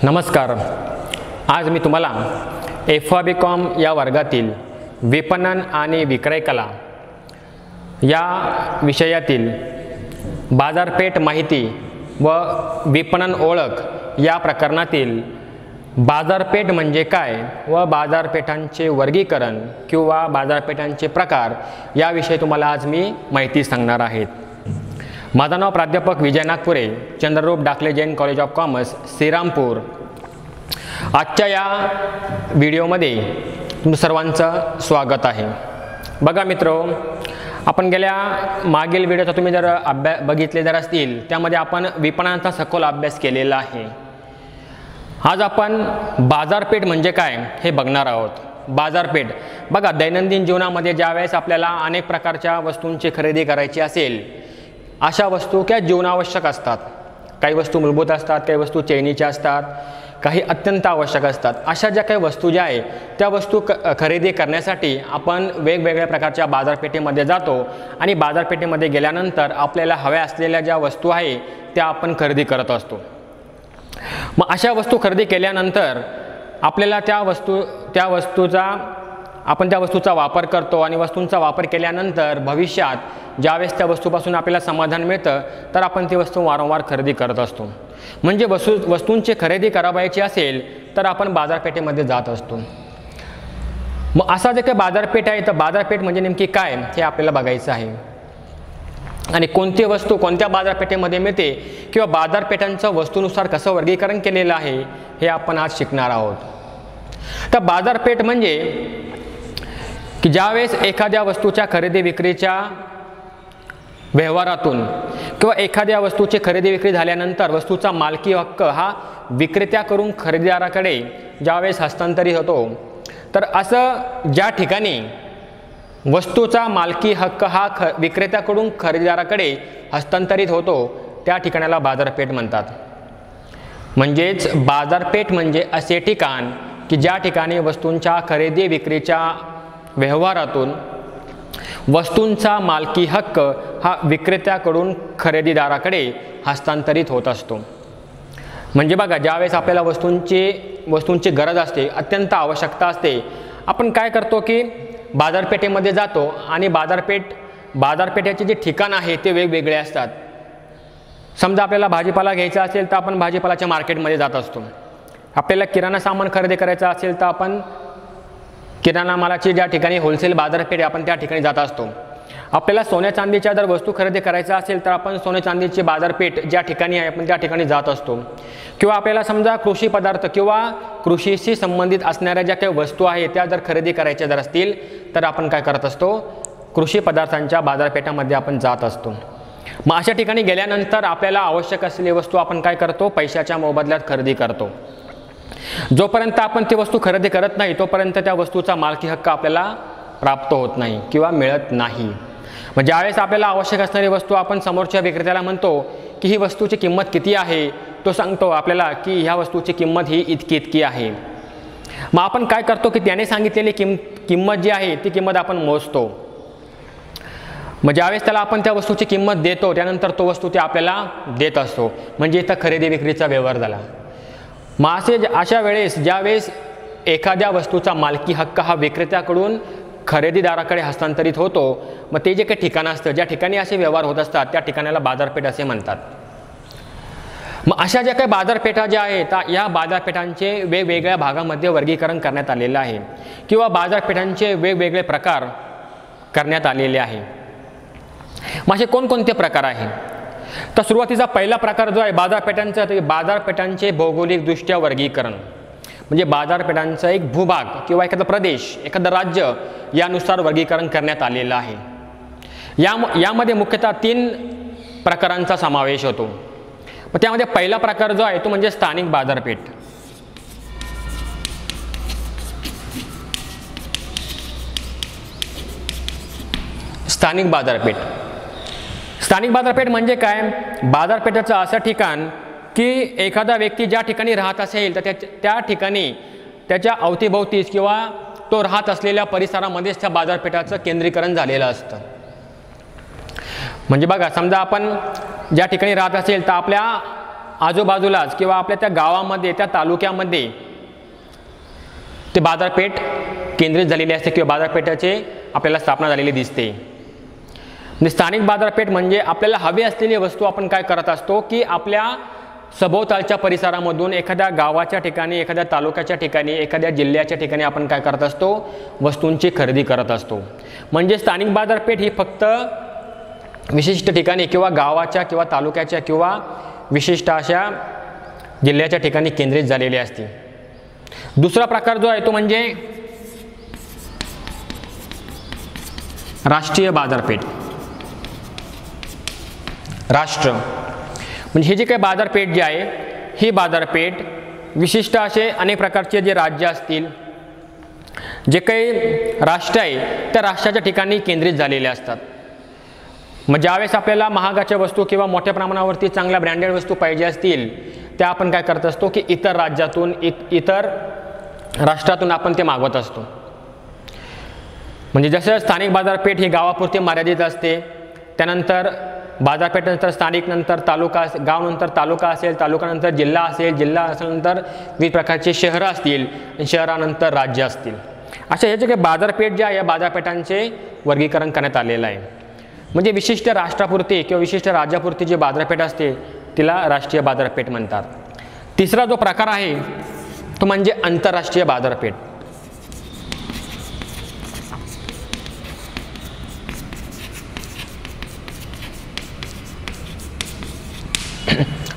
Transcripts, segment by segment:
नमस्कार. आज मी तुम्हाला FABCOM या वर्गातील विपणन आणि विक्रय कला या विषयातील बाजारपेठ माहिती व विपणन ओळख या प्रकरणातील बाजारपेठ म्हणजे काय व बाजारपेठांचे वर्गीकरण किंवा बाजारपेठांचे प्रकार याविषयी तुम्हाला आज मी माहिती सांगणार आहे. माझं नाव प्राध्यापक Vijay Nagpure, Chandrarup Dakale Jain College of Commerce, Shrirampur. आजच्या या व्हिडिओमध्ये तुमचं सर्वांचं स्वागत आहे. बघा मित्रो, आपण गेल्या मागील व्हिडिओचा तुम्ही जर बघितले जर असतील त्यामध्ये आपण विपणनाचा सखोल अभ्यास केलेला आहे. आज आपण बाजारपेठ म्हणजे काय हे बघणार आहोत. बाजारपेठ बघा, दैनंदिन जीवनामध्ये ज्यावेळेस आपल्याला अनेक प्रकारच्या वस्तूंची खरेदी करायची असेल, अशा वस्तू क्या जीवनावश्यक असतात. काही वस्तू मूलभूत असतात, काही वस्तू चैनीच्या असतात, काही अत्यंत आवश्यक असतात. अशा ज्या काही वस्तू ज्या आहे त्या वस्तू खरेदी करण्यासाठी आपण वेगवेगळ्या प्रकारच्या बाजारपेठेमध्ये जातो आणि बाजारपेठेमध्ये गेल्यानंतर आपल्याला हव्या असलेल्या ज्या वस्तू आहे त्या आपण खरेदी करत असतो. मग अशा वस्तू खरेदी केल्यानंतर आपल्याला त्या वस्तूचा वापर करतो आणि वस्तूंचा वापर केल्यानंतर भविष्यात ज्यावेळेस त्या वस्तूपासून आपल्याला समाधान मिळतं तर आपण ती वस्तू वारंवार खरेदी करत असतो. म्हणजे वस्तूंची खरेदी करावायची असेल तर आपण बाजारपेठेमध्ये जात असतो. मग असा जे काही बाजारपेठ आहे तर बाजारपेठ म्हणजे नेमकी काय हे आपल्याला बघायचं आहे आणि कोणती वस्तू कोणत्या बाजारपेठेमध्ये मिळते किंवा बाजारपेठांचं वस्तूनुसार कसं वर्गीकरण केलेलं आहे हे आपण आज शिकणार आहोत. तर बाजारपेठ म्हणजे की ज्यावेळेस एखाद्या वस्तूच्या खरेदी विक्रीच्या व्यवहारातून किंवा एखाद्या वस्तूची खरेदी विक्री झाल्यानंतर वस्तूचा मालकी हक्क हा विक्रेत्याकडून खरेदीदाराकडे ज्यावेळेस हस्तांतरित होतो, तर असं ज्या ठिकाणी वस्तूचा मालकी हक्क हा विक्रेत्याकडून खरेदीदाराकडे हस्तांतरित होतो त्या ठिकाणाला बाजारपेठ म्हणतात. म्हणजेच बाजारपेठ म्हणजे असे ठिकाण की ज्या ठिकाणी वस्तूंच्या खरेदी विक्रीच्या व्यवहारातून वस्तूंचा मालकी हक्क हा विक्रेत्याकडून खरेदीदाराकडे हस्तांतरित होत असतो. म्हणजे बघा, ज्यावेळेस आपल्याला वस्तूंची गरज असते, अत्यंत आवश्यकता असते, आपण काय करतो की बाजारपेठेमध्ये जातो आणि बाजारपेठेचे जे ठिकाण आहे ते वेगवेगळे असतात. समजा आपल्याला भाजीपाला घ्यायचा असेल तर आपण भाजीपालाच्या मार्केटमध्ये जात असतो. आपल्याला किराणा सामान खरेदी करायचं असेल तर आपण किराणा मालाची ज्या ठिकाणी होलसेल बाजारपेठ आपण त्या ठिकाणी जात असतो. आपल्याला सोन्या चांदीच्या जर वस्तू खरेदी करायचं असेल तर आपण सोन्या चांदीची बाजारपेठ ज्या ठिकाणी आहे आपण त्या ठिकाणी जात असतो. किंवा आपल्याला समजा कृषी पदार्थ किंवा कृषीशी संबंधित असणाऱ्या ज्या काही वस्तू आहेत त्या जर खरेदी करायच्या जर असतील तर आपण काय करत असतो, कृषी पदार्थांच्या बाजारपेठामध्ये आपण जात असतो. मग अशा ठिकाणी गेल्यानंतर आपल्याला आवश्यक असलेली वस्तू आपण काय करतो, पैशाच्या मोबदल्यात खरेदी करतो. जोपर्यंत आपण ती वस्तू खरेदी करत नाही तोपर्यंत त्या वस्तूचा मालकी हक्क आपल्याला प्राप्त होत नाही किंवा मिळत नाही. मग ज्यावेळेस आपल्याला आवश्यक असणारी वस्तू आपण समोरच्या विक्रेत्याला म्हणतो की ही वस्तूची किंमत किती आहे, तो सांगतो आपल्याला की ह्या वस्तूची किंमत ही इतकी आहे. मग आपण काय करतो की त्याने सांगितलेली किंमत जी आहे ती किंमत आपण मोजतो. मग ज्यावेळेस त्याला आपण त्या वस्तूची किंमत देतो त्यानंतर तो वस्तू ते आपल्याला देत असतो. म्हणजे इथं खरेदी विक्रीचा व्यवहार झाला. मग अशा वेळेस ज्यावेळेस एखाद्या वस्तूचा मालकी हक्क हा विक्रेत्याकडून खरेदीदाराकडे हस्तांतरित होतो, मग ते जे काही ठिकाण असतं ज्या ठिकाणी असे व्यवहार होत असतात त्या ठिकाणाला बाजारपेठ असे म्हणतात. मग अशा ज्या काही बाजारपेठा ज्या आहेत या बाजारपेठांचे वेगवेगळ्या भागामध्ये वर्गीकरण करण्यात आलेलं आहे किंवा बाजारपेठांचे वेगवेगळे प्रकार करण्यात आलेले आहे. मग असे कोणकोणते प्रकार आहे, तर सुरुवातीचा पहिला प्रकार जो आहे बाजारपेठांचा, ते बाजारपेठांचे भौगोलिकदृष्ट्या वर्गीकरण. म्हणजे बाजारपेठांचा एक भूभाग किंवा एखादा प्रदेश, एखादं राज्य यानुसार वर्गीकरण करण्यात आलेलं आहे. यामध्ये मुख्यतः 3 प्रकारांचा समावेश होतो. मग त्यामध्ये पहिला प्रकार जो आहे तो म्हणजे स्थानिक बाजारपेठ. स्थानिक बाजारपेठ म्हणजे काय, बाजारपेठेचं असं ठिकाण की एखादा व्यक्ती ज्या ठिकाणी राहत असेल तर त्या ठिकाणी त्याच्या अवतीभोवतीच किंवा तो राहत असलेल्या परिसरामध्येच त्या बाजारपेठाचं केंद्रीकरण झालेलं असतं. म्हणजे बघा, समजा आपण ज्या ठिकाणी राहत असेल तर आपल्या आजूबाजूलाच किंवा आपल्या त्या गावामध्ये त्या तालुक्यामध्ये ते बाजारपेठ केंद्रित झालेली असते किंवा बाजारपेठाचे आपल्याला स्थापना झालेली दिसते. म्हणजे स्थानिक बाजारपेठ म्हणजे आपल्याला हवी असलेली वस्तू आपण काय करत असतो की आपल्या सभोवतालच्या परिसरामधून एखाद्या गावाच्या ठिकाणी, एखाद्या तालुक्याच्या ठिकाणी, एखाद्या जिल्ह्याच्या ठिकाणी आपण काय करत असतो, वस्तूंची खरेदी करत असतो. म्हणजे स्थानिक बाजारपेठ ही फक्त विशिष्ट ठिकाणी किंवा गावाच्या किंवा तालुक्याच्या किंवा विशिष्ट अशा जिल्ह्याच्या ठिकाणी केंद्रित झालेली असते. दुसरा प्रकार जो आहे तो म्हणजे राष्ट्रीय बाजारपेठ. राष्ट्र म्हणजे हे जे काही बाजारपेठ जी आहे ही बाजारपेठ विशिष्ट असे अनेक प्रकारचे जे राज्य असतील, जे काही राष्ट्र आहे त्या राष्ट्राच्या ठिकाणी केंद्रित झालेले असतात. मग ज्यावेळेस आपल्याला महागाच्या वस्तू किंवा मोठ्या प्रमाणावरती चांगल्या ब्रँडेड वस्तू पाहिजे असतील त्या आपण काय करत असतो की इतर राज्यातून इतर राष्ट्रातून आपण ते मागवत असतो. म्हणजे जसं स्थानिक बाजारपेठ ही गावापुरती मर्यादित असते, त्यानंतर बाजारपेठ नंतर स्थानिक, नंतर तालुका, गाव नंतर तालुका असेल, तालुकानंतर जिल्हा असेल, जिल्हा असल्यानंतर विविध प्रकारचे शहरं असतील, शहरानंतर राज्य असतील. अशा ह्याचे काही बाजारपेठ ज्या या बाजारपेठांचे वर्गीकरण करण्यात आलेलं आहे. म्हणजे विशिष्ट राष्ट्रापुरती किंवा विशिष्ट राज्यापुरती जी बाजारपेठ असते तिला राष्ट्रीय बाजारपेठ म्हणतात. तिसरा जो प्रकार आहे तो म्हणजे आंतरराष्ट्रीय बाजारपेठ.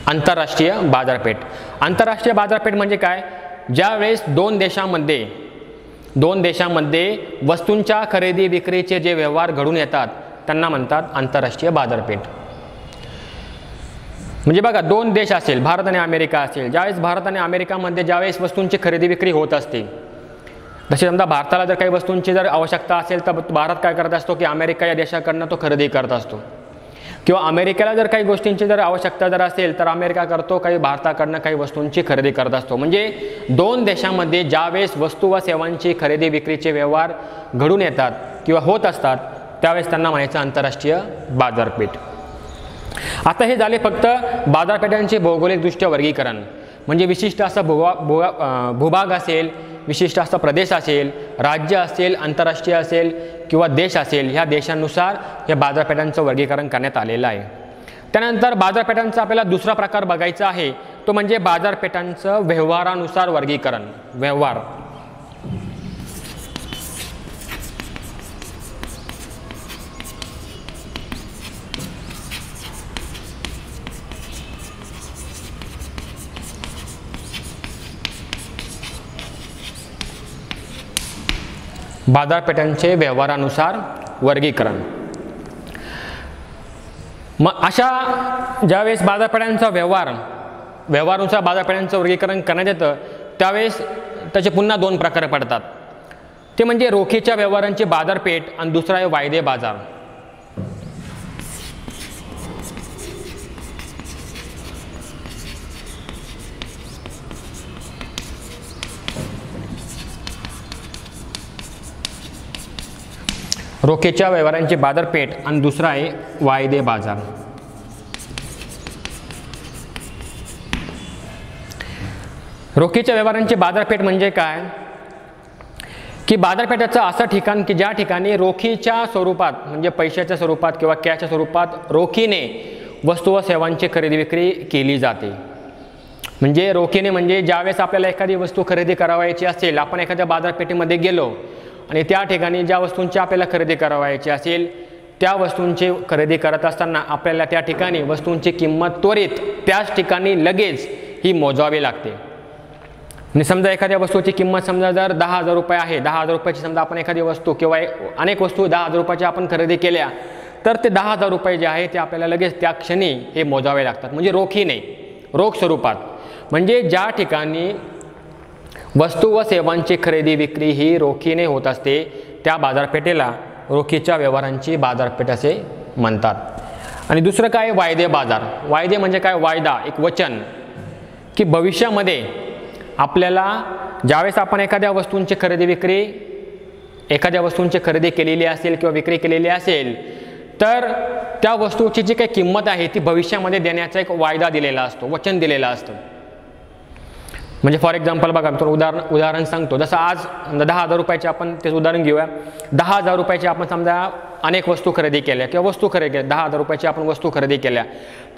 आंतरराष्ट्रीय बाजारपेठ. आंतरराष्ट्रीय बाजारपेठ म्हणजे काय? ज्यावेळेस दोन देशांमध्ये वस्तूंच्या खरेदी विक्रीचे जे व्यवहार घडून येतात त्यांना म्हणतात आंतरराष्ट्रीय बाजारपेठ. म्हणजे बघा, दोन देश असेल, भारत आणि अमेरिका असेल, ज्यावेळेस भारत आणि अमेरिकामध्ये ज्यावेळेस वस्तूंची खरेदी विक्री होत असते, जसे समजा भारताला जर काही वस्तूंची जर आवश्यकता असेल तर भारत काय करत असतो की अमेरिका या देशाकडनं तो खरेदी करत असतो, किंवा अमेरिकेला जर काही गोष्टींची जर आवश्यकता जर असेल तर अमेरिका करतो काही भारताकडनं काही वस्तूंची खरेदी करत असतो. म्हणजे दोन देशांमध्ये ज्यावेळेस वस्तू व सेवांची खरेदी विक्रीचे व्यवहार घडून येतात किंवा होत असतात त्यावेळेस त्यांना म्हणायचं आंतरराष्ट्रीय बाजारपेठ. आता हे झाले फक्त बाजारपेठांचे भौगोलिकदृष्ट्या वर्गीकरण. म्हणजे विशिष्ट असा भूभाग असेल, विशिष्ट असा प्रदेश असेल, राज्य असेल, आंतरराष्ट्रीय असेल किंवा देश असेल, ह्या देशांनुसार या बाजारपेठांचं वर्गीकरण करण्यात आलेलं आहे. त्यानंतर बाजारपेठांचा आपल्याला दुसरा प्रकार बघायचा आहे तो म्हणजे बाजारपेठांचं व्यवहारानुसार वर्गीकरण. व्यवहार बाजारपेठांचे व्यवहारानुसार वर्गीकरण. मग अशा ज्यावेळेस बाजारपेठांचा व्यवहारानुसार बाजारपेठांचं वर्गीकरण करण्यात येतं त्यावेळेस त्याचे पुन्हा दोन प्रकार पडतात. ते म्हणजे रोखीच्या व्यवहारांची बाजारपेठ आणि दुसरा आहे वायदे बाजार. रोखीच्या व्यवहारांची बाजारपेठ आणि दुसरा आहे वायदे बाजार. रोखीच्या व्यवहारांची बाजारपेठ म्हणजे काय की बाजारपेठाचं असं ठिकाण की ज्या ठिकाणी रोखीच्या स्वरूपात म्हणजे पैशाच्या स्वरूपात किंवा कॅशच्या स्वरूपात रोखीने वस्तू व सेवांची खरेदी विक्री केली जाते. म्हणजे रोखीने म्हणजे ज्यावेळेस आपल्याला एखादी वस्तू खरेदी करावायची असेल, आपण एखाद्या बाजारपेठेमध्ये गेलो आणि त्या ठिकाणी ज्या वस्तूंची आपल्याला खरेदी करावायची असेल त्या वस्तूंची खरेदी करत असताना आपल्याला त्या ठिकाणी वस्तूंची किंमत त्वरित त्याच ठिकाणी लगेच ही मोजावी लागते. आणि समजा एखाद्या वस्तूची किंमत समजा जर 10,000 रुपये आहे, 10,000 रुपयाची समजा आपण एखादी वस्तू किंवा अनेक वस्तू 10,000 रुपयाच्या आपण खरेदी केल्या तर ते 10,000 रुपये जे आहे ते आपल्याला लगेच त्या क्षणी हे मोजावे लागतात. म्हणजे रोखीने, रोख स्वरूपात. म्हणजे ज्या ठिकाणी वस्तू व सेवांची खरेदी विक्री ही रोखीने होत असते त्या बाजारपेठेला रोखीच्या व्यवहारांची बाजारपेठ असे म्हणतात. आणि दुसरं काय? वायदे बाजार. वायदे म्हणजे काय? वायदा, एक वचन की भविष्यामध्ये आपल्याला ज्यावेळेस आपण एखाद्या वस्तूंची खरेदी केलेली असेल किंवा विक्री केलेली असेल तर त्या वस्तूची जी काही किंमत आहे ती भविष्यामध्ये देण्याचा एक वायदा दिलेला असतो, वचन दिलेलं असतं. म्हणजे फॉर एक्झाम्पल बघा, मी उदाहरण सांगतो. जसं आज 10,000 रुपयाचे आपण तेच उदाहरण घेऊया. 10,000 रुपयाचे आपण समजा अनेक वस्तू खरेदी केल्या किंवा वस्तू खरेदी केल्या, 10,000 रुपयाची आपण वस्तू खरेदी केल्या.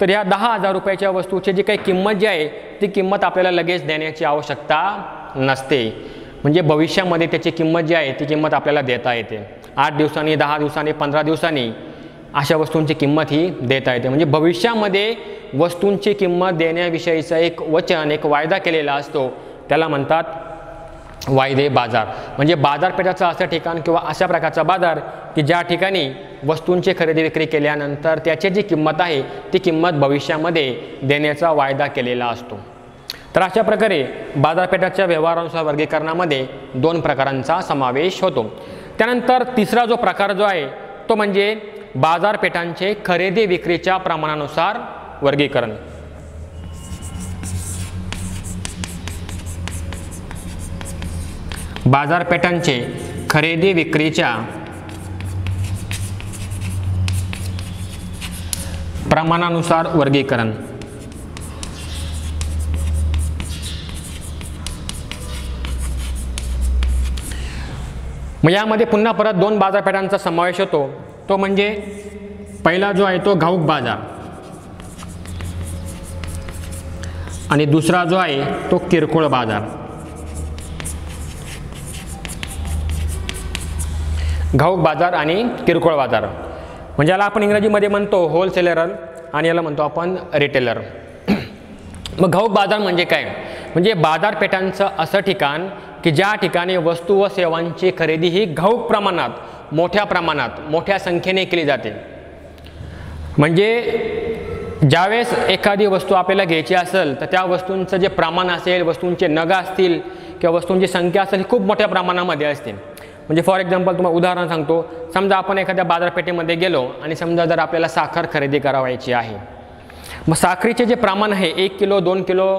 तर या 10,000 रुपयाच्या वस्तूची जी काही किंमत जी आहे ती किंमत आपल्याला लगेच देण्याची आवश्यकता नसते. म्हणजे भविष्यामध्ये त्याची किंमत जी आहे ती किंमत आपल्याला देता येते. 8 दिवसांनी, 10 दिवसांनी, 15 दिवसांनी अशा वस्तूंची किंमत ही देता येते. म्हणजे भविष्यामध्ये वस्तूंची किंमत देण्याविषयीचा एक वचन, एक वायदा केलेला असतो, त्याला म्हणतात वायदे बाजार. म्हणजे बाजारपेठाचं असं ठिकाण किंवा अशा प्रकारचा बाजार की ज्या ठिकाणी वस्तूंची खरेदी विक्री केल्यानंतर त्याची जी किंमत आहे ती किंमत भविष्यामध्ये देण्याचा वायदा केलेला असतो. तर अशा प्रकारे बाजारपेठाच्या व्यवहारानुसार वर्गीकरणामध्ये 2 प्रकारांचा समावेश होतो. त्यानंतर तिसरा जो प्रकार जो आहे तो म्हणजे बाजारपेठांचे खरेदी विक्रीच्या प्रमाणानुसार वर्गीकरण. बाजारपेठांचे खरेदी विक्रीच्या प्रमाणानुसार वर्गीकरण. मग यामध्ये पुन्हा परत 2 बाजारपेठांचा समावेश होतो. तो म्हणजे पहिला जो आहे तो घाऊक बाजार आणि दुसरा जो आहे तो किरकोळ बाजार. घाऊक बाजार आणि किरकोळ बाजार म्हणजे याला आपण इंग्रजीमध्ये म्हणतो होलसेलर आणि याला म्हणतो आपण रिटेलर. मग घाऊक बाजार म्हणजे काय? म्हणजे बाजारपेठांचं असं ठिकाण की ज्या ठिकाणी वस्तू व सेवांची खरेदी ही घाऊक प्रमाणात, मोठ्या प्रमाणात, मोठ्या संख्येने केली जाते. म्हणजे ज्यावेळेस एखादी वस्तू आपल्याला घ्यायची असेल तर त्या वस्तूंचं जे प्रमाण असेल, वस्तूंचे नग असतील किंवा वस्तूंची संख्या असेल ही खूप मोठ्या प्रमाणामध्ये असते. म्हणजे फॉर एक्झाम्पल तुम्हाला उदाहरण सांगतो. समजा आपण एखाद्या बाजारपेठेमध्ये गेलो आणि समजा जर आपल्याला साखर खरेदी करायची आहे, मग साखरेचे जे प्रमाण आहे 1 किलो, 2 किलो,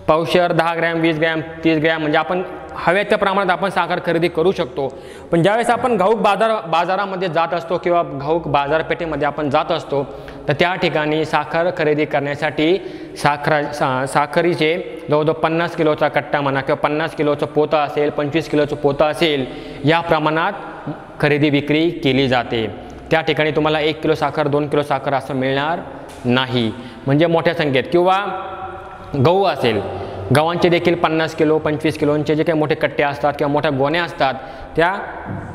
पावशेर, 10 ग्रॅम, 20 ग्रॅम, 30 ग्रॅम म्हणजे आपण हव्या त्या प्रमाणात आपण साखर खरेदी करू शकतो. पण ज्यावेळेस आपण घाऊक बाजारामध्ये जात असतो किंवा घाऊक बाजारपेठेमध्ये आपण जात असतो तर त्या ठिकाणी साखर खरेदी करण्यासाठी साखरीचे जवळजवळ 50 किलोचा कट्टा म्हणा किंवा 50 किलोचं पोतं असेल, 25 किलोचं पोतं असेल, या प्रमाणात खरेदी विक्री केली जाते. त्या ठिकाणी तुम्हाला 1 किलो साखर, 2 किलो साखर असं मिळणार नाही. म्हणजे मोठ्या संख्येत किंवा गहू असेल, गव्हांचे देखील 50 किलो, 25 किलोचे जे काही मोठे कट्टे असतात किंवा मोठ्या गोण्या असतात त्या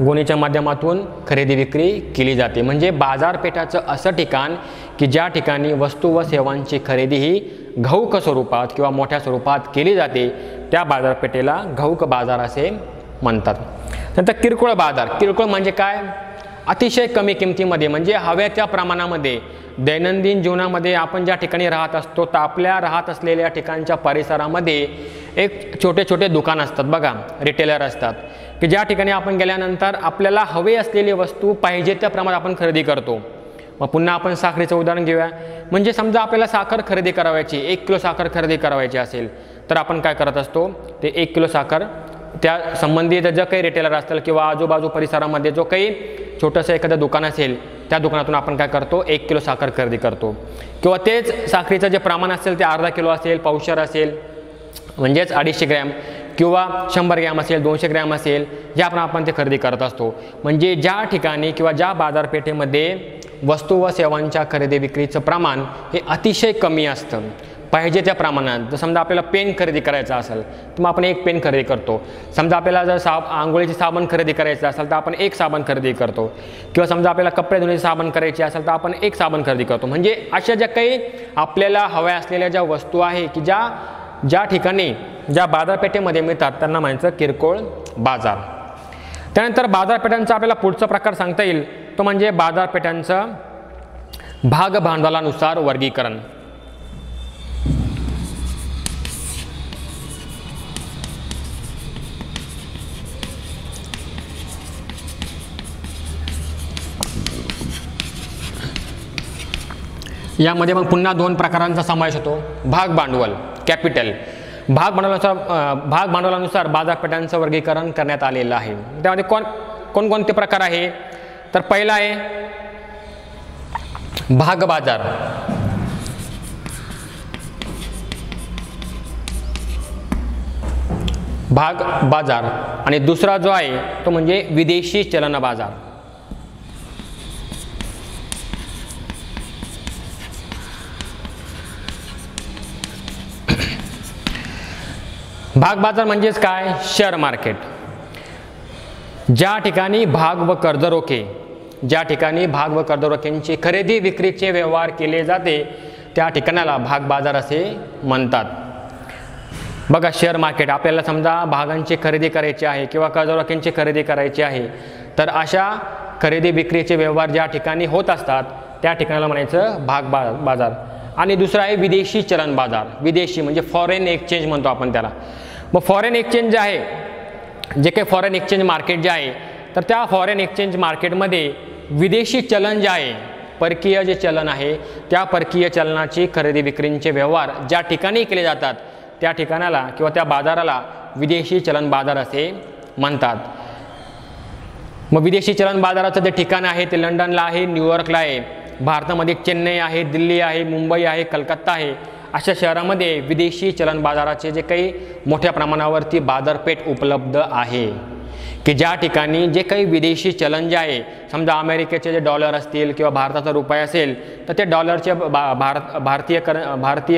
गोणीच्या माध्यमातून खरेदी विक्री केली जाते. म्हणजे बाजारपेठाचं असं ठिकाण की ज्या ठिकाणी वस्तू व सेवांची खरेदी ही घाऊक स्वरूपात किंवा मोठ्या स्वरूपात केली जाते त्या बाजारपेठेला घाऊक बाजार असे म्हणतात. नंतर किरकोळ बाजार. किरकोळ म्हणजे काय? अतिशय कमी किमतीमध्ये, म्हणजे हव्या त्या प्रमाणामध्ये दैनंदिन जीवनामध्ये आपण ज्या ठिकाणी राहत असतो तर आपल्या राहत असलेल्या ठिकाणच्या परिसरामध्ये एक छोटे छोटे दुकान असतात बघा, रिटेलर असतात की ज्या ठिकाणी आपण गेल्यानंतर आपल्याला हवे असलेली वस्तू पाहिजे त्या प्रमाणात आपण खरेदी करतो. मग पुन्हा आपण साखरेचं उदाहरण घेऊया. म्हणजे समजा आपल्याला साखर खरेदी करायची, 1 किलो साखर खरेदी करायची असेल तर आपण काय करत असतो, ते 1 किलो साखर त्या संबंधित जे काही रिटेलर असतील किंवा आजूबाजू परिसरामध्ये जो काही छोटंसं एखादं दुकान असेल त्या दुकानातून आपण काय करतो, 1 किलो साखर खरेदी करतो. किंवा तेच साखरेचं जे प्रमाण असेल ते अर्धा किलो असेल, पावशेर असेल म्हणजेच 250 ग्रॅम किंवा 100 ग्रॅम असेल, 200 ग्रॅम असेल, ज्या आपण ते खरेदी करत असतो. म्हणजे ज्या ठिकाणी किंवा ज्या बाजारपेठेमध्ये वस्तू व सेवांच्या खरेदी विक्रीचं प्रमाण हे अतिशय कमी असतं पाहिजे त्या प्रमाणात. जर समजा आपल्याला पेन खरेदी करायचा असेल तर मग आपण 1 पेन खरेदी करतो. समजा आपल्याला जर आंघोळीची साबण खरेदी करायचं असेल तर आपण 1 साबण खरेदी करतो. किंवा समजा आपल्याला कपडे धुण्याची साबण करायची असेल तर आपण 1 साबण खरेदी करतो. म्हणजे अशा ज्या काही आपल्याला हव्या असलेल्या ज्या वस्तू आहे की ज्या ठिकाणी ज्या बाजारपेठेमध्ये मिळतात त्यांना म्हणायचं किरकोळ बाजार. त्यानंतर बाजारपेठांचा आपल्याला पुढचा प्रकार सांगता येईल तो म्हणजे बाजारपेठांचं भाग भांडवलानुसार वर्गीकरण. यामध्ये मग पुन्हा 2 प्रकारांचा समावेश होतो. भाग भांडवल, कॅपिटल. भाग भांडवलानुसार बाजारपेठांचं वर्गीकरण करण्यात आलेलं आहे. त्यामध्ये कोणकोणते प्रकार आहे? तर पहिला आहे भाग बाजार, भाग बाजार आणि दुसरा जो आहे तो म्हणजे विदेशी चलन बाजार. भाग बाजार म्हणजेच काय? Share market. ज्या ठिकाणी भाग व कर्जरोखे, ज्या ठिकाणी भाग व कर्जरोख्यांची खरेदी विक्रीचे व्यवहार केले जाते त्या ठिकाणाला भाग बाजार असे म्हणतात. बघा, शेअर मार्केट, आपल्याला समजा भागांची खरेदी करायची आहे किंवा कर्जरोख्यांची खरेदी करायची आहे, तर अशा खरेदी विक्रीचे व्यवहार ज्या ठिकाणी होत असतात त्या ठिकाणाला म्हणायचं भाग बाजार. आणि दुसरा आहे विदेशी चलन बाजार. विदेशी म्हणजे फॉरेन एक्सचेंज म्हणतो आपण त्याला. मग फॉरेन एक्सचेंज जे आहे, जे काही फॉरेन एक्सचेंज मार्केट जे आहे, तर त्या फॉरेन एक्सचेंज मार्केटमध्ये विदेशी चलन जे आहे, परकीय जे चलन आहे, त्या परकीय चलनाची खरेदी विक्रीचे व्यवहार ज्या ठिकाणी केले जातात त्या ठिकाणाला किंवा त्या बाजाराला विदेशी चलन बाजार असे म्हणतात. मग विदेशी चलन बाजाराचं जे ठिकाण आहे ते लंडनला आहे, न्यूयॉर्कला आहे, भारतामध्ये चेन्नई आहे, दिल्ली आहे, मुंबई आहे, कलकत्ता आहे. अशा शहरामध्ये विदेशी चलन बाजाराचे जे काही मोठ्या प्रमाणावरती बाजारपेठ उपलब्ध आहे, की ज्या ठिकाणी जे काही विदेशी चलन जे आहे, समजा अमेरिकेचे जे डॉलर असतील किंवा भारताचा रुपया असेल, तर ते डॉलरचे भारतीय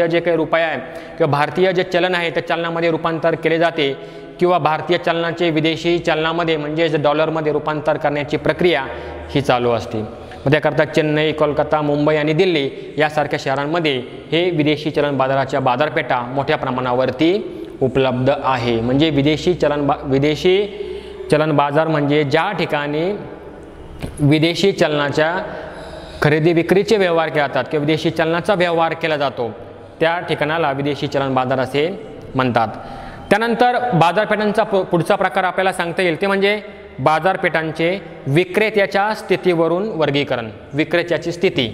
जे काही रुपया आहे किंवा भारतीय जे चलन आहे त्या चलनामध्ये रूपांतर केले जाते किंवा भारतीय चलनाचे विदेशी चलनामध्ये म्हणजे डॉलरमध्ये रूपांतर करण्याची प्रक्रिया ही चालू असते. मग त्याकरता चेन्नई, कोलकाता, मुंबई आणि दिल्ली यासारख्या शहरांमध्ये हे विदेशी चलन बाजाराच्या बाजारपेठा मोठ्या प्रमाणावरती उपलब्ध आहे. म्हणजे विदेशी चलन बाजार म्हणजे ज्या ठिकाणी विदेशी चलनाच्या खरेदी विक्रीचे व्यवहार केले जातात किंवा विदेशी चलनाचा व्यवहार केला जातो त्या ठिकाणाला विदेशी चलन बाजार असे म्हणतात. त्यानंतर बाजारपेठांचा पुढचा प्रकार आपल्याला सांगता येईल ते म्हणजे बाजारपेठांचे विक्रेत्याच्या स्थितीवरून वर्गीकरण. विक्रेत्याची स्थिती,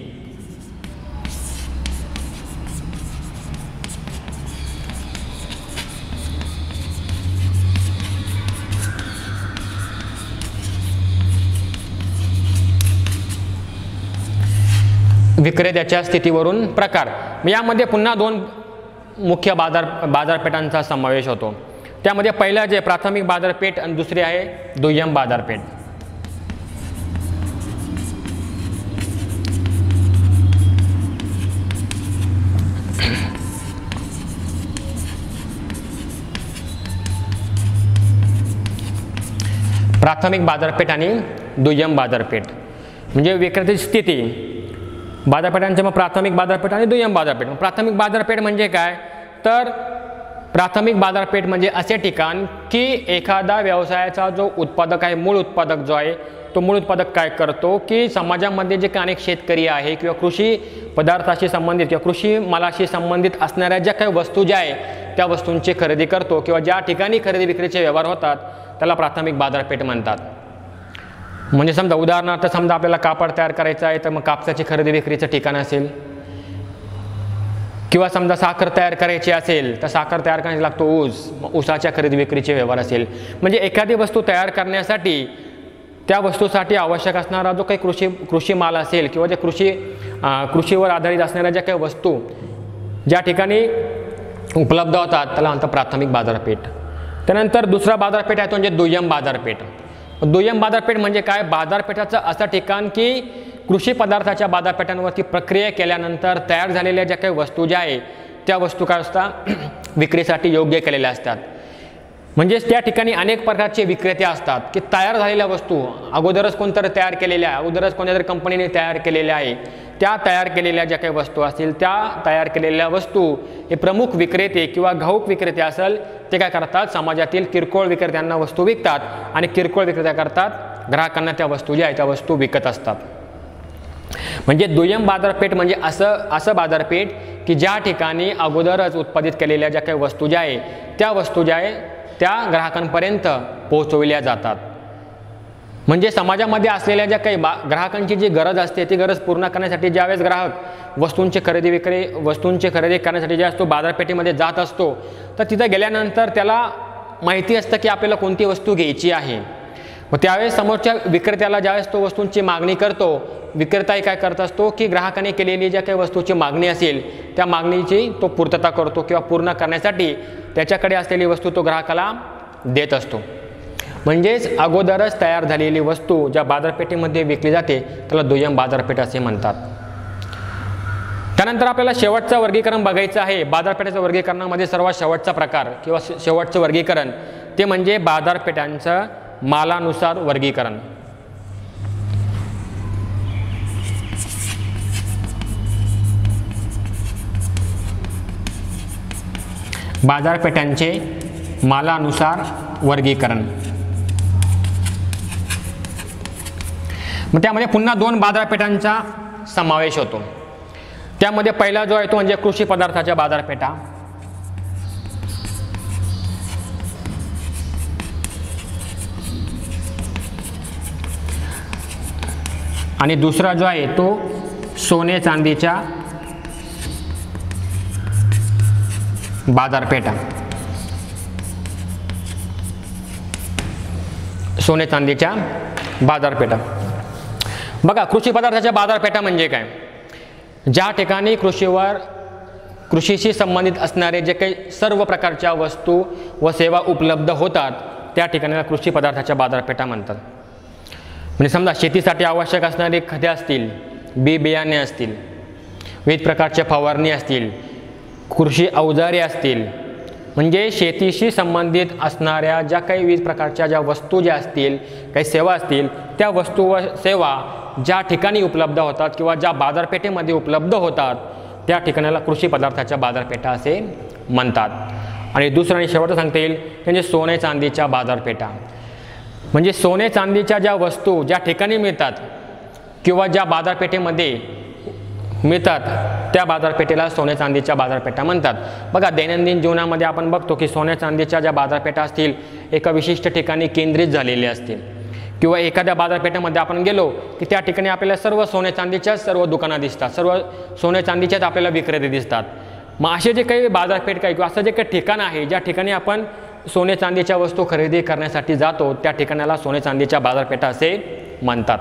विक्रेत्याच्या स्थितीवरून प्रकार. यामध्ये पुन्हा दोन मुख्य बाजारपेठांचा समावेश होतो. त्यामध्ये पहिलं जे प्राथमिक बाजारपेठ आणि दुसरी आहे दुय्यम बाजारपेठ. प्राथमिक बाजारपेठ आणि दुय्यम बाजारपेठ म्हणजे विक्रेत्याची स्थिती. बाजारपेठांचे मग प्राथमिक बाजारपेठ आणि दुय्यम बाजारपेठ. प्राथमिक बाजारपेठ म्हणजे काय? तर प्राथमिक बाजारपेठ म्हणजे असे ठिकाण की एखादा व्यवसायाचा जो उत्पादक आहे, मूळ उत्पादक जो आहे, तो मूळ उत्पादक काय करतो की समाजामध्ये जे काही अनेक शेतकरी आहे किंवा कृषी पदार्थाशी संबंधित किंवा कृषी मालाशी संबंधित असणाऱ्या ज्या काही वस्तू ज्या आहे त्या वस्तूंची खरेदी करतो किंवा ज्या ठिकाणी खरेदी विक्रीचे व्यवहार होतात त्याला प्राथमिक बाजारपेठ म्हणतात. म्हणजे समजा उदाहरणार्थ समजा आपल्याला कापड तयार करायचं आहे तर मग कापसाची खरेदी विक्रीचं ठिकाण असेल किंवा समजा साखर तयार करायची असेल तर साखर तयार करण्यासाठी लागतो ऊस, ऊसाच्या खरेदी विक्रीचे व्यवहार असेल. म्हणजे एखादी वस्तू तयार करण्यासाठी त्या वस्तूसाठी आवश्यक असणारा जो काही कृषी माल असेल किंवा जे कृषीवर आधारित असणाऱ्या ज्या काही वस्तू ज्या ठिकाणी उपलब्ध होतात त्याला म्हणतात प्राथमिक बाजारपेठ. त्यानंतर दुसरा बाजारपेठ आहे तो म्हणजे दुय्यम बाजारपेठ. दुय्यम बाजारपेठ म्हणजे काय? बाजारपेठाचं असं ठिकाण की कृषी पदार्थाच्या बाजारपेठांवरती प्रक्रिया केल्यानंतर तयार झालेल्या ज्या काही वस्तू ज्या आहे त्या वस्तू काय असतात विक्रीसाठी योग्य केलेल्या असतात. म्हणजेच त्या ठिकाणी अनेक प्रकारचे विक्रेते असतात की तयार झालेल्या वस्तू अगोदरच कोणतरी तयार केलेल्या आहे, अगोदरच कोणत्या तरी कंपनीने तयार केलेल्या आहे, त्या तयार केलेल्या ज्या काही वस्तू असतील त्या तयार केलेल्या वस्तू हे प्रमुख विक्रेते किंवा घाऊक विक्रेते असेल ते काय करतात समाजातील किरकोळ विक्रेत्यांना वस्तू विकतात आणि किरकोळ विक्रेत्या करतात ग्राहकांना त्या वस्तू ज्या आहेत त्या वस्तू विकत असतात. म्हणजे दुय्यम बाजारपेठ म्हणजे असं बाजारपेठ की ज्या ठिकाणी अगोदरच उत्पादित केलेल्या ज्या काही वस्तू ज्या आहे त्या वस्तू ज्या आहे त्या ग्राहकांपर्यंत पोहोचवल्या जातात. म्हणजे समाजामध्ये असलेल्या ज्या काही ग्राहकांची जी गरज असते ती गरज पूर्ण करण्यासाठी ज्यावेळेस ग्राहक वस्तूंची खरेदी करण्यासाठी ज्या असतो बाजारपेठेमध्ये जात असतो तर तिथं गेल्यानंतर त्याला माहिती असतं की आपल्याला कोणती वस्तू घ्यायची आहे. व त्यावेळेस समोरच्या विक्रेत्याला ज्यावेळेस तो वस्तूंची मागणी करतो, विक्रेताही काय करत असतो की ग्राहकाने केलेली ज्या काही वस्तूची मागणी असेल त्या मागणीची तो पूर्तता करतो किंवा पूर्ण करण्यासाठी त्याच्याकडे असलेली वस्तू तो ग्राहकाला देत असतो. म्हणजेच अगोदरच तयार झालेली वस्तू ज्या बाजारपेठेमध्ये विकली जाते त्याला दुय्यम बाजारपेठ असे म्हणतात. त्यानंतर आपल्याला शेवटचं वर्गीकरण बघायचं आहे. बाजारपेठेच्या वर्गीकरणामध्ये सर्वात शेवटचा प्रकार किंवा शेवटचं वर्गीकरण ते म्हणजे बाजारपेठांचं मालानुसार वर्गीकरण. बाजारपेठांचे मालानुसार वर्गीकरण. मग त्यामध्ये पुन्हा दोन बाजारपेठांचा समावेश होतो. त्यामध्ये पहिला जो आहे तो म्हणजे कृषी पदार्थाच्या बाजारपेठा आणि दुसरा जो आहे तो सोने चांदीच्या बाजारपेठा. सोने चांदीच्या बाजारपेठा. बघा, कृषी पदार्थाच्या बाजारपेठा म्हणजे काय? ज्या ठिकाणी कृषीशी संबंधित असणारे जे काही सर्व प्रकारच्या वस्तू व सेवा उपलब्ध होतात त्या ठिकाणी कृषी पदार्थाच्या बाजारपेठा म्हणतात. म्हणजे समजा शेतीसाठी आवश्यक असणारे खते असतील, बी बियाणे असतील, विविध प्रकारच्या फवारणी असतील, कृषी अवजारे असतील, म्हणजे शेतीशी संबंधित असणाऱ्या ज्या काही विविध प्रकारच्या ज्या वस्तू ज्या असतील, काही सेवा असतील, त्या वस्तू व सेवा ज्या ठिकाणी उपलब्ध होतात किंवा ज्या बाजारपेठेमध्ये उपलब्ध होतात त्या ठिकाणाला कृषी पदार्थाच्या बाजारपेठा असे म्हणतात. आणि दुसरं आणि शेवटचं सांगता येईल म्हणजे सोने चांदीच्या बाजारपेठा. म्हणजे सोने चांदीच्या ज्या वस्तू ज्या ठिकाणी मिळतात किंवा ज्या बाजारपेठेमध्ये मिळतात त्या बाजारपेठेला सोने चांदीच्या बाजारपेठा म्हणतात. बघा, दैनंदिन जीवनामध्ये आपण बघतो की सोने चांदीच्या ज्या बाजारपेठा असतील एका विशिष्ट ठिकाणी केंद्रित झालेल्या असतील किंवा एखाद्या बाजारपेठेमध्ये आपण गेलो की त्या ठिकाणी आपल्याला सर्व सोने चांदीच्याच सर्व दुकानं दिसतात, सर्व सोने चांदीच्याच आपल्याला विक्रेते दिसतात. मग असे जे काही बाजारपेठ काही किंवा असं जे काही ठिकाण आहे ज्या ठिकाणी आपण सोने चांदीच्या वस्तू खरेदी करण्यासाठी जातो त्या ठिकाणाला सोने चांदीच्या बाजारपेठा असे म्हणतात.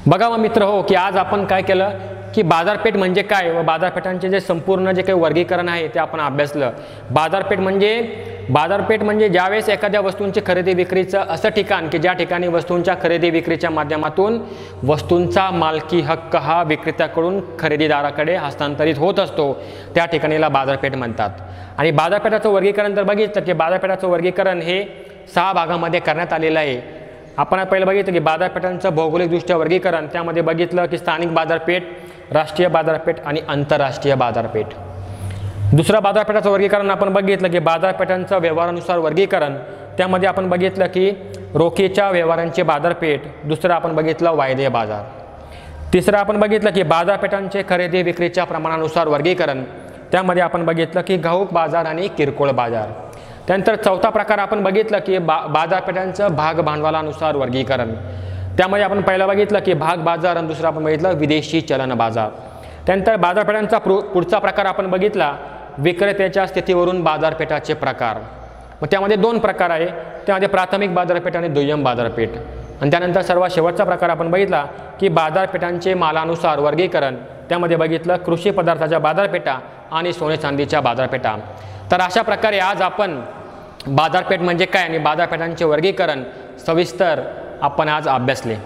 बघा मग मित्र हो, की आज आपण काय केलं की बाजारपेठ म्हणजे काय व बाजारपेठांचे जे संपूर्ण जे काही वर्गीकरण आहे ते आपण अभ्यासलं. बाजारपेठ म्हणजे ज्यावेळेस एखाद्या वस्तूंची खरेदी विक्रीचं असं ठिकाण की ज्या ठिकाणी वस्तूंच्या खरेदी विक्रीच्या माध्यमातून वस्तूंचा मालकी हक्क हा विक्रेत्याकडून खरेदीदाराकडे हस्तांतरित होत असतो त्या ठिकाणीला बाजारपेठ म्हणतात. आणि बाजारपेठाचं वर्गीकरण जर बघितलं की बाजारपेठाचं वर्गीकरण हे 6 भागामध्ये करण्यात आलेलं आहे. आपण पहिलं बघितलं की बाजारपेठांचं भौगोलिकदृष्ट्या वर्गीकरण, त्यामध्ये बघितलं की स्थानिक बाजारपेठ, राष्ट्रीय बाजारपेठ आणि आंतरराष्ट्रीय बाजारपेठ. दुसरं बाजारपेठाचं वर्गीकरण आपण बघितलं की बाजारपेठांचं व्यवहारानुसार वर्गीकरण, त्यामध्ये आपण बघितलं की रोखीच्या व्यवहारांची बाजारपेठ. दुसरं आपण बघितलं वायदे बाजार. तिसरं आपण बघितलं की बाजारपेठांचे खरेदी विक्रीच्या प्रमाणानुसार वर्गीकरण, त्यामध्ये आपण बघितलं की घाऊक बाजार आणि किरकोळ बाजार. त्यानंतर चौथा प्रकार आपण बघितलं की बाजारपेठांचं भाग भांडवलानुसार वर्गीकरण, त्यामध्ये आपण पहिला बघितलं की भाग बाजार आणि दुसरा आपण बघितलं विदेशी चलन बाजार. त्यानंतर बाजारपेठांचा पुढचा प्रकार आपण बघितला विक्रेत्याच्या स्थितीवरून बाजारपेठाचे प्रकार. मग त्यामध्ये 2 प्रकार आहे, त्यामध्ये प्राथमिक बाजारपेठ आणि दुय्यम बाजारपेठ. आणि त्यानंतर सर्वात शेवटचा प्रकार आपण बघितला की बाजारपेठांचे मालानुसार वर्गीकरण, त्यामध्ये बघितलं कृषी पदार्थाच्या बाजारपेठा आणि सोने चांदीच्या बाजारपेठा. तर अशा प्रकारे आज आपण बाजारपेठ म्हणजे काय आणि बाजारपेठांचे वर्गीकरण सविस्तर आपण आज अभ्यासले.